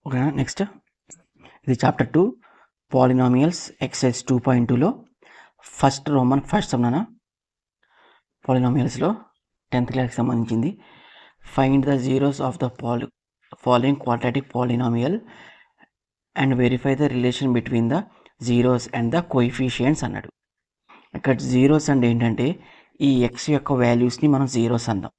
ఓకేనా. నెక్స్ట్ ఇది chapter 2 polynomials exercise 2.2లో ఫస్ట్ రోమన్ ఫస్ట్ సమ్నా పాలినామియల్స్లో 10th క్లాస్కి సంబంధించింది. Find the zeros of the following quadratic polynomial and verify the relation between the zeros and the coefficients అన్నాడు. ఇక్కడ జీరోస్ అంటే ఏంటంటే ఈ ఎక్స్ యొక్క వాల్యూస్ని మనం జీరోస్ అందాం.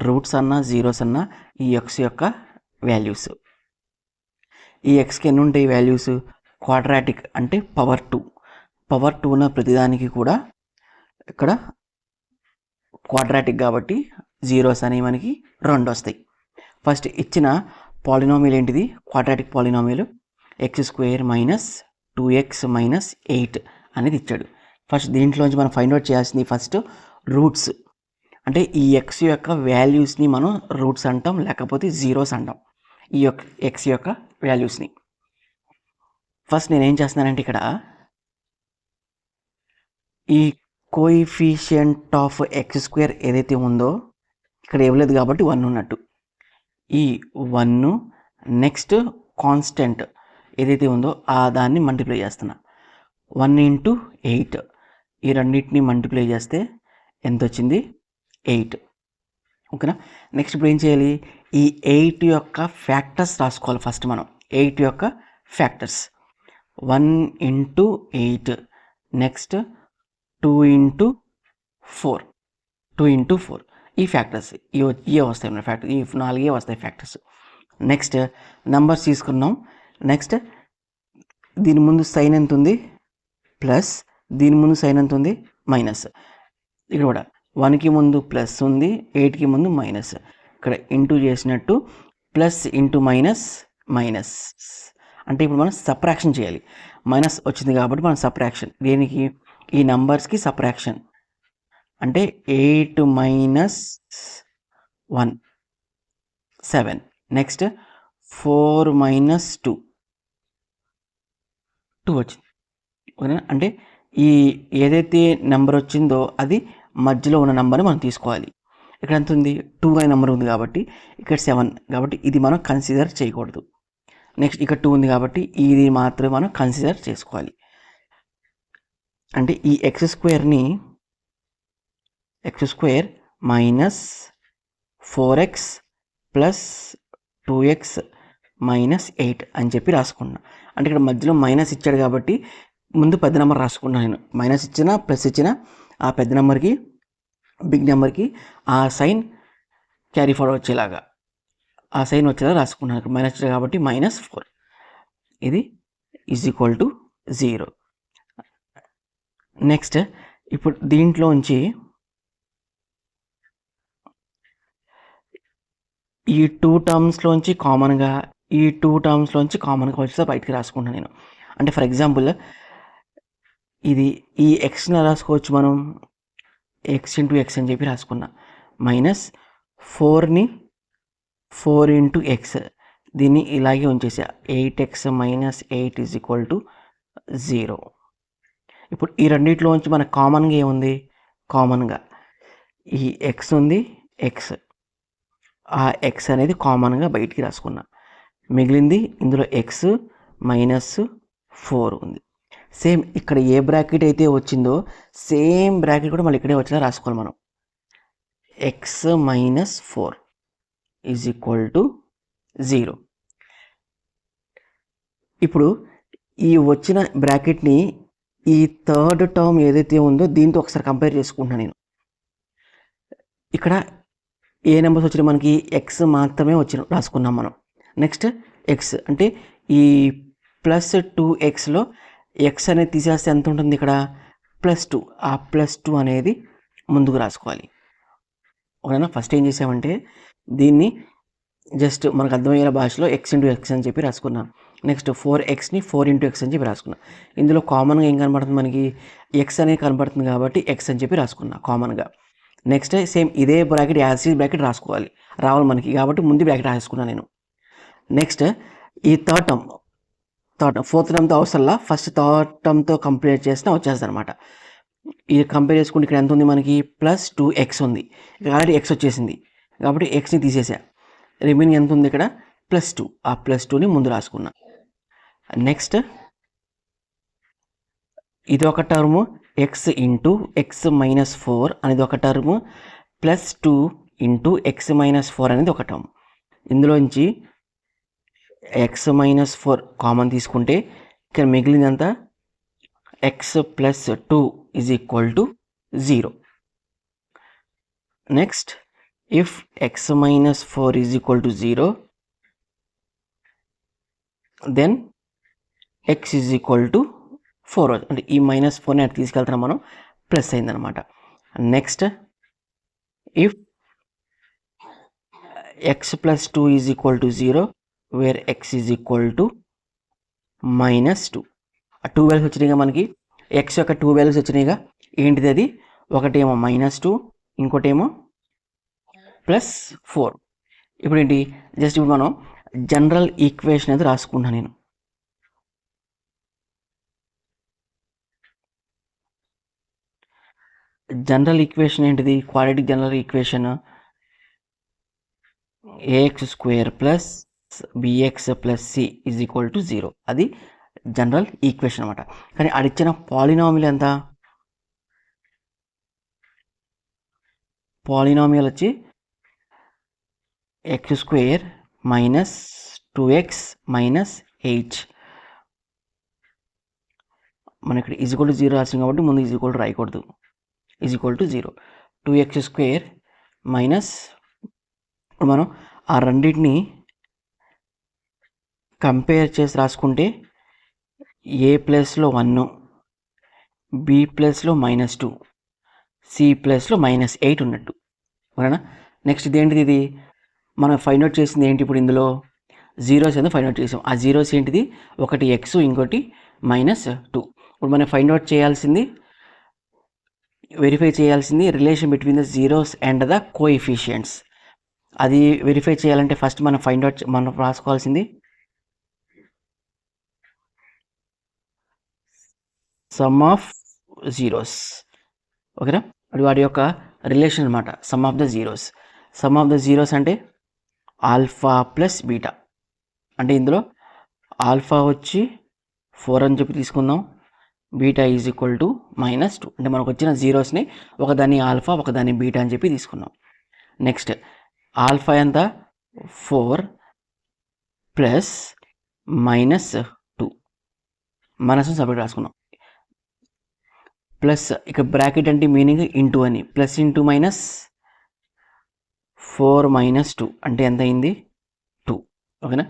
రూట్స్ అన్నా జీరోస్ అన్నా ఈ ఎక్స్ యొక్క వాల్యూస్. ఈ ఎక్స్కి ఎన్ని ఉంటాయి వాల్యూస్? క్వాడ్రాటిక్ అంటే పవర్ 2 ఉన్న ప్రతిదానికి కూడా ఇక్కడ క్వాడ్రాటిక్ కాబట్టి జీరోస్ అనేవి మనకి 2 వస్తాయి. ఫస్ట్ ఇచ్చిన పాలినామియల్ ఏంటిది? క్వాడ్రాటిక్ పాలినామియల్ x² - 2x - 8 అనేది ఇచ్చాడు. ఫస్ట్ దీంట్లోంచి మనం ఫైండ్ అవుట్ చేయాల్సింది ఫస్ట్ రూట్స్. అంటే ఈ ఎక్స్ యొక్క వాల్యూస్ని మనం రూట్స్ అంటాం, లేకపోతే జీరోస్ అంటాం. ఈ యొక్క ఎక్స్ యొక్క వాల్యూస్ని ఫస్ట్ నేనేం చేస్తున్నానంటే ఇక్కడ ఈ కోఎఫిషియంట్ ఆఫ్ x² ఏదైతే ఉందో ఇక్కడ ఇవ్వలేదు కాబట్టి 1 ఉన్నట్టు. ఈ 1 నెక్స్ట్ కాన్స్టెంట్ ఏదైతే ఉందో దాన్ని మల్టిప్లై చేస్తున్నా. 1 × 8 ఈ రెండింటిని మల్టిప్లై చేస్తే ఎంత వచ్చింది? 8. ఓకేనా. నెక్స్ట్ ఇప్పుడు ఏం చేయాలి? ఈ 8 యొక్క ఫ్యాక్టర్స్ రాసుకోవాలి ఫస్ట్ మనం. 8 యొక్క ఫ్యాక్టర్స్ 1 × 8 నెక్స్ట్ 2 × 4 2 × 4 ఈ ఫ్యాక్టర్స్ ఇవే వస్తాయి మన ఫ్యాక్టర్. ఈ 4 వస్తాయి ఫ్యాక్టర్స్. నెక్స్ట్ నంబర్స్ తీసుకున్నాం. నెక్స్ట్ దీని ముందు సైన్ ఎంత ఉంది? ప్లస్. దీని ముందు సైన్ ఎంత ఉంది? మైనస్. ఇక్కడ కూడా 1కి ముందు ప్లస్ ఉంది, 8కి ముందు మైనస్. ఇక్కడ ఇంటూ చేసినట్టు ప్లస్ ఇంటూ మైనస్ మైనస్. అంటే ఇప్పుడు మనం సబ్ట్రాక్షన్ చేయాలి. మైనస్ వచ్చింది కాబట్టి మనం సబ్ట్రాక్షన్. దేనికి? ఈ నంబర్స్కి సబ్ట్రాక్షన్. అంటే 8 - 1 7. నెక్స్ట్ 4 - 2 2 వచ్చింది. ఓకేనా. అంటే ఈ ఏదైతే నెంబర్ వచ్చిందో అది మధ్యలో ఉన్న నెంబర్ని మనం తీసుకోవాలి. ఇక్కడ ఎంత ఉంది? 2 అనే నెంబర్ ఉంది కాబట్టి ఇక్కడ 7 కాబట్టి ఇది మనం కన్సిడర్ చేయకూడదు. నెక్స్ట్ ఇక్కడ 2 ఉంది కాబట్టి ఇది మాత్రమే మనం కన్సిడర్ చేసుకోవాలి. అంటే ఈ x² - 4x + 2x - 8 అని చెప్పి రాసుకున్నా. అంటే ఇక్కడ మధ్యలో మైనస్ ఇచ్చాడు కాబట్టి ముందు పెద్ద నెంబర్ రాసుకున్నాను నేను. మైనస్ ఇచ్చినా ప్లస్ ఇచ్చినా ఆ పెద్ద నెంబర్కి బిగ్ నెంబర్కి ఆ సైన్ క్యారీ ఫార్వర్డ్ వచ్చేలాగా ఆ సైన్ వచ్చేలా రాసుకున్నాను. మైనస్ కాబట్టి -4 ఇది = 0. నెక్స్ట్ ఇప్పుడు దీంట్లోంచి ఈ 2 టర్మ్స్లోంచి కామన్గా వచ్చేసి బయటికి రాసుకుంటాను నేను. అంటే ఫర్ ఎగ్జాంపుల్ ఇది ఈ ఎక్స్ని రాసుకోవచ్చు మనం. x × x అని చెప్పి రాసుకున్నా. -4ని 4 × x దీన్ని ఇలాగే ఉంచేసా. 8x - 8 = 0. ఇప్పుడు ఈ రెండింటిలోంచి మనకు కామన్గా ఏముంది? కామన్గా ఈ x ఉంది. ఆ x అనేది కామన్గా బయటికి రాసుకున్నా. మిగిలింది ఇందులో x - 4 ఉంది. సేమ్ ఇక్కడ ఏ బ్రాకెట్ అయితే వచ్చిందో సేమ్ బ్రాకెట్ కూడా మళ్ళీ ఇక్కడే వచ్చేలా రాసుకోవాలి మనం. x - 4 = 0. ఇప్పుడు ఈ వచ్చిన బ్రాకెట్ని ఈ థర్డ్ టర్మ్ ఏదైతే ఉందో దీంతో ఒకసారి కంపేర్ చేసుకుంటున్నాను నేను. ఇక్కడ ఏ నెంబర్స్ వచ్చినా మనకి x మాత్రమే రాసుకున్నాం మనం. నెక్స్ట్ x అంటే ఈ +2xలో x అనేది తీసేస్తే ఎంత ఉంటుంది? ఇక్కడ +2. ఆ +2 అనేది ముందుకు రాసుకోవాలి. ఓకేనా. ఫస్ట్ ఏం చేసామంటే దీన్ని జస్ట్ మనకు అర్థమయ్యే భాషలో x × x అని చెప్పి రాసుకున్నాం. నెక్స్ట్ 4xని 4 × x అని చెప్పి రాసుకున్నాం. ఇందులో కామన్గా ఏం కనబడుతుంది మనకి? x అనేది కనబడుతుంది కాబట్టి x అని చెప్పి రాసుకున్నాం కామన్గా. నెక్స్ట్ సేమ్ ఇదే బ్రాకెట్ యాసిడ్ బ్రాకెట్ రావాలి మనకి కాబట్టి ముందు బ్రాకెట్ రాసుకున్నాను నేను. నెక్స్ట్ ఈ థర్డ్ టర్మ్ ఫోర్త్ టర్మ్తో అవసరంలా ఫస్ట్ థర్డ్ టర్మ్తో కంపేర్ చేసినా వచ్చేస్తుంది అనమాట. ఇది కంపేర్ చేసుకుంటే ఇక్కడ ఎంత ఉంది మనకి? +2x ఉంది. ఇక్కడ ఆల్రెడీ x వచ్చేసింది కాబట్టి xని తీసేసా. రిమైనింగ్ ఎంత ఉంది? ఇక్కడ +2 ఆ +2ని ముందు రాసుకున్నా. నెక్స్ట్ ఇది ఒక term x into x minus 4 అనేది ఒక టర్ము +2 ఇంటూ x మైనస్ 4 అనేది ఒక టర్మ్. ఇందులోంచి x మైనస్ 4 కామన్ తీసుకుంటే ఇక్కడ మిగిలినంత x plus 2 is equal to 0. Next if x minus 4 is equal to 0 then x is equal to 4 అంటే ఈ -4ని అటు తీసుకెళ్తున్నాం మనం, ప్లస్ అయిందనమాట. Next if x plus 2 is equal to 0 where x is equal to -2. 2 values వచ్చినాయిగా మనకి, x యొక్క 2 వాల్యూస్ వచ్చినాయిగా. ఏంటిది అది? ఒకటేమో -2 ఇంకోటేమో +4. ఇప్పుడు ఏంటి, జస్ట్ ఇప్పుడు మనం జనరల్ ఈక్వేషన్ అనేది రాసుకుంటున్నాను నేను. జనరల్ ఈక్వేషన్ ఏంటిది? Quadratic general equation ax² plus bx plus c is equal to 0. అది జనరల్ ఈక్వేషన్ అనమాట. కానీ అడిచ్చిన పాలినామియల్ ఎంత? పాలినామియల్ వచ్చి x² మైనస్ 2x మైనస్ 8. మన ఇక్కడ ఈజ్ ఈక్వల్ టు 0 రాసింది కాబట్టి ముందు ఈజ్ ఈక్వల్ టు రాయకూడదు. Is equal to 0. 2x² minus, మనం ఆ రెండింటిని కంపేర్ చేసి రాసుకుంటే ఏ ప్లస్లో 1, బి ప్లస్లో -2, సి ప్లస్లో -8 ఉన్నట్టు. అవునా? నెక్స్ట్ ఇదేంటిది? ఇది మనం ఫైండ్ అవుట్ చేసింది ఏంటి? ఇప్పుడు ఇందులో జీరోస్ ఏదో ఫైండ్ అవుట్ చేసాం. ఆ జీరోస్ ఏంటిది? ఒకటి ఎక్స్, ఇంకోటి -2. ఇప్పుడు మనం ఫైండ్ అవుట్ చేయాల్సింది, వెరిఫై చేయాల్సింది relation between the zeros and the coefficients. అది వెరిఫై చేయాలంటే ఫస్ట్ మనం రాసుకోవాల్సింది సమ్ ఆఫ్ జీరోస్. ఓకేనా? అది వాడి యొక్క రిలేషన్ అనమాట, some of the zeros. Some of the zeros అంటే ఆల్ఫా ప్లస్ బీటా. అంటే ఇందులో ఆల్ఫా వచ్చి 4 అని చెప్పి తీసుకుందాం, బీటా ఈజ్ ఈక్వల్ టు -2. అంటే మనకు వచ్చిన జీరోస్ని ఒకదాన్ని ఆల్ఫా ఒకదాన్ని బీటా అని చెప్పి తీసుకున్నాం. నెక్స్ట్ ఆల్ఫా ఎంత? 4 ప్లస్ -2 మనసు సపరేట్ రాసుకున్నాం. ప్లస్ ఇక్కడ బ్రాకెట్ అంటే మీనింగ్ ఇంటూ అని, ప్లస్ ఇంటూ మైనస్ 4 - 2 అంటే ఎంత అయింది? 2. ఓకేనా?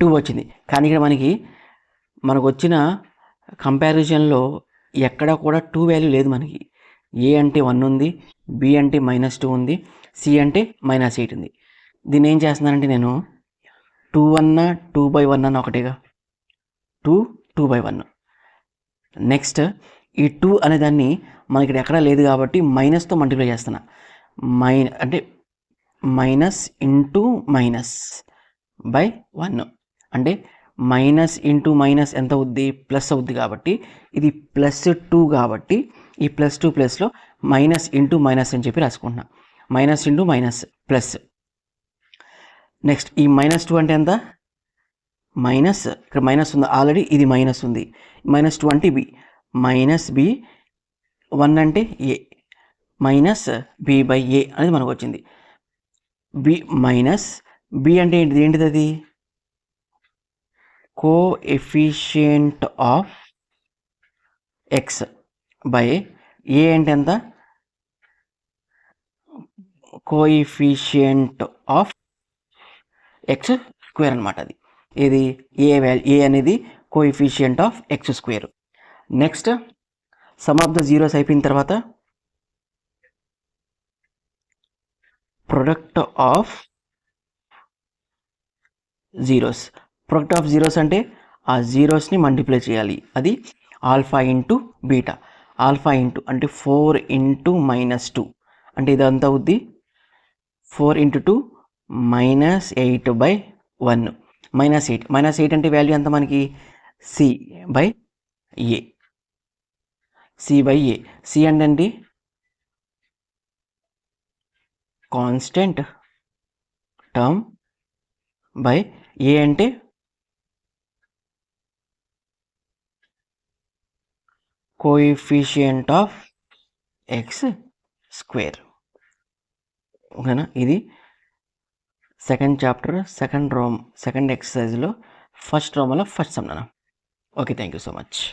2 వచ్చింది. కానీ ఇక్కడ మనకు వచ్చిన కంపారిజన్లో ఎక్కడ కూడా 2 వాల్యూ లేదు మనకి. ఏ అంటే 1 ఉంది, బి అంటే -2 ఉంది, సి అంటే -8 ఉంది. దీన్ని ఏం చేస్తున్నానంటే నేను 2 అన్నా 2/1 అన్న ఒకటేగా, 2/1. నెక్స్ట్ ఈ 2 అనే దాన్ని మనకి ఇక్కడ ఎక్కడా లేదు కాబట్టి మైనస్తో మల్టిప్లై చేస్తున్నా. అంటే మైనస్ ఇంటూ మైనస్ బై 1 అంటే మైనస్ ఇంటూ మైనస్ ఎంత అవుద్ది? ప్లస్ అవుద్ది. కాబట్టి ఇది +2 కాబట్టి ఈ +2 ప్లస్లో మైనస్ ఇంటూ మైనస్ అని చెప్పి రాసుకుంటున్నా. Minus into minus plus. Next ఈ -2 అంటే ఎంత? మైనస్, ఇక్కడ మైనస్ ఉంది ఆల్రెడీ, ఇది మైనస్ ఉంది. -2 అంటే బి, -b, 1 అంటే ఏ, -b/a అనేది మనకు వచ్చింది. బి మైనస్ బి అంటే ఏంటిది? అది కోఎఫిషియంట్ ఆఫ్ ఎక్స్ బై ఏ అంటే ఎంత? కోఎఫిషియంట్ ఆఫ్ x² అనమాట. అది ఇది ఏ అనేది coefficient of x². Next some of the zeros అయిపోయిన తర్వాత product of zeros. Product of zeros అంటే ఆ జీరోస్ని మల్టిప్లై చేయాలి. అది alpha into beta. Alpha into అంటే 4 ఇంటూ -2 అంటే ఇదంతా అవుద్ది 4 ఇంటూ 2 -8/1. -8 అంటే వాల్యూ ఎంత మనకి? c/a. c/a. c అంటే కాన్స్టెంట్ టర్మ్ బై ఏ అంటే కోఎఫిషియంట్ ఆఫ్ ఎక్స్ స్క్వేర్. ఓకేనా? ఇది సెకండ్ చాప్టర్ సెకండ్ ఎక్సర్సైజ్లో ఫస్ట్ రోమలో first sum. Okay, thank you so much.